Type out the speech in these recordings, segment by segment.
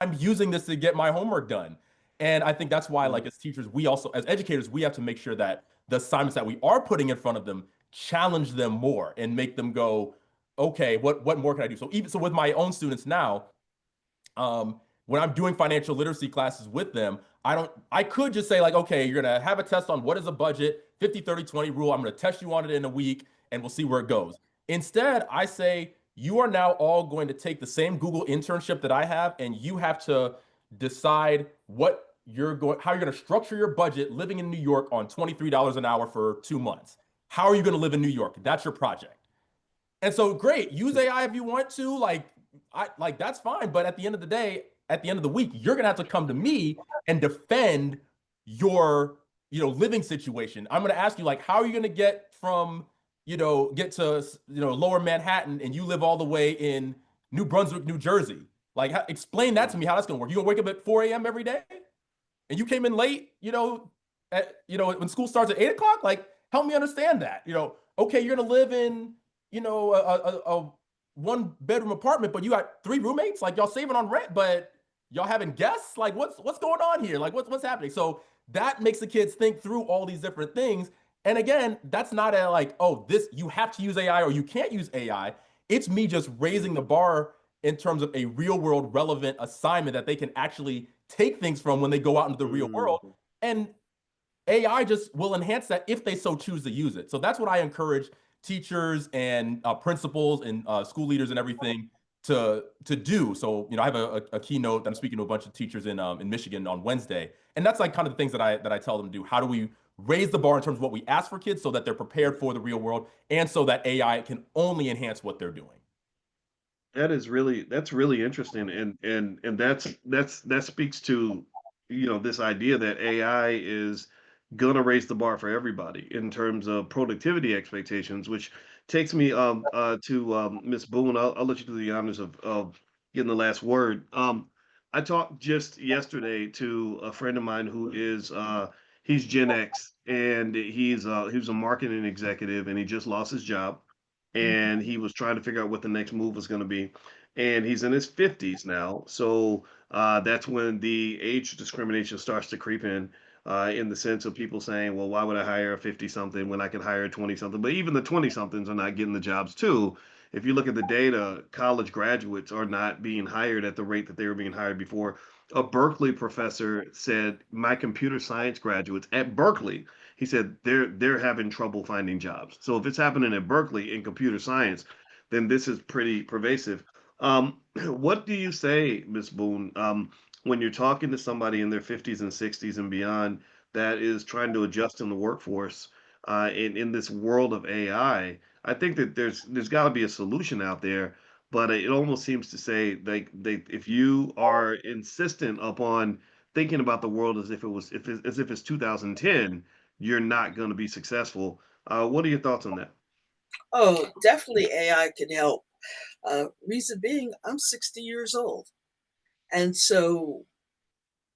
I'm using this to get my homework done. And I think that's why, Mm. like as teachers, we also, as educators, we have to make sure that the assignments that we are putting in front of them challenge them more and make them go, okay, what more can I do? So even so with my own students now, when I'm doing financial literacy classes with them, I could just say like, okay, you're gonna have a test on what is a budget, 50, 30, 20 rule. I'm gonna test you on it in a week and we'll see where it goes. Instead, I say, you are now all going to take the same Google internship that I have, and you have to decide how you're going to structure your budget living in New York on $23 an hour for 2 months. How are you going to live in New York? That's your project. And so great, use AI if you want to, like that's fine. But at the end of the day, at the end of the week, you're gonna have to come to me and defend your, living situation. I'm gonna ask you, like, how are you gonna get from, get to, lower Manhattan and you live all the way in New Brunswick, New Jersey? Like, explain that to me how that's gonna work. You gonna wake up at 4 a.m. every day and you came in late, when school starts at 8 o'clock? Like, help me understand that. Okay, you're gonna live in, a one bedroom apartment, but you got three roommates. Like, y'all saving on rent, but y'all having guests. Like, what's going on here? Like, what's happening? So that makes the kids think through all these different things. And again, that's not a like, oh, this you have to use AI or you can't use AI. It's me just raising the bar in terms of a real world relevant assignment that they can actually take things from when they go out into the real world. Mm. And AI just will enhance that if they so choose to use it. So that's what I encourage teachers and principals and school leaders and everything to do. So I have a keynote that I'm speaking to a bunch of teachers in Michigan on Wednesday, and that's like kind of the things that I tell them to do. How do we raise the bar in terms of what we ask for kids so that they're prepared for the real world, and so that AI can only enhance what they're doing. That's really interesting, and that speaks to this idea that AI is gonna raise the bar for everybody in terms of productivity expectations, which takes me to Miss Boone. I'll let you do the honors of getting the last word. I talked just yesterday to a friend of mine who is he's Gen X, and he was a marketing executive, and he just lost his job, and he was trying to figure out what the next move was going to be. And he's in his 50s now. So that's when the age discrimination starts to creep in the sense of people saying, well, why would I hire a 50 something when I could hire a 20 something? But even the 20 somethings are not getting the jobs too. If you look at the data, college graduates are not being hired at the rate that they were being hired before. A Berkeley professor said, my computer science graduates at Berkeley, he said they're having trouble finding jobs. So if it's happening at Berkeley in computer science, then this is pretty pervasive. What do you say, Miss Boone, when you're talking to somebody in their 50s and 60s and beyond that is trying to adjust in the workforce in this world of I think that there's got to be a solution out there, but it almost seems to say they if you are insistent upon thinking about the world as if it was as if it's 2010, you're not going to be successful. What are your thoughts on that? Oh, definitely AI can help. Reason being, I'm 60 years old. And so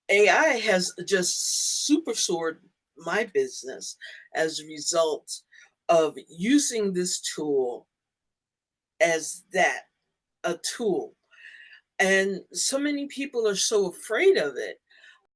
AI has just supersoared my business as a result of using this tool as that, a tool. And so many people are so afraid of it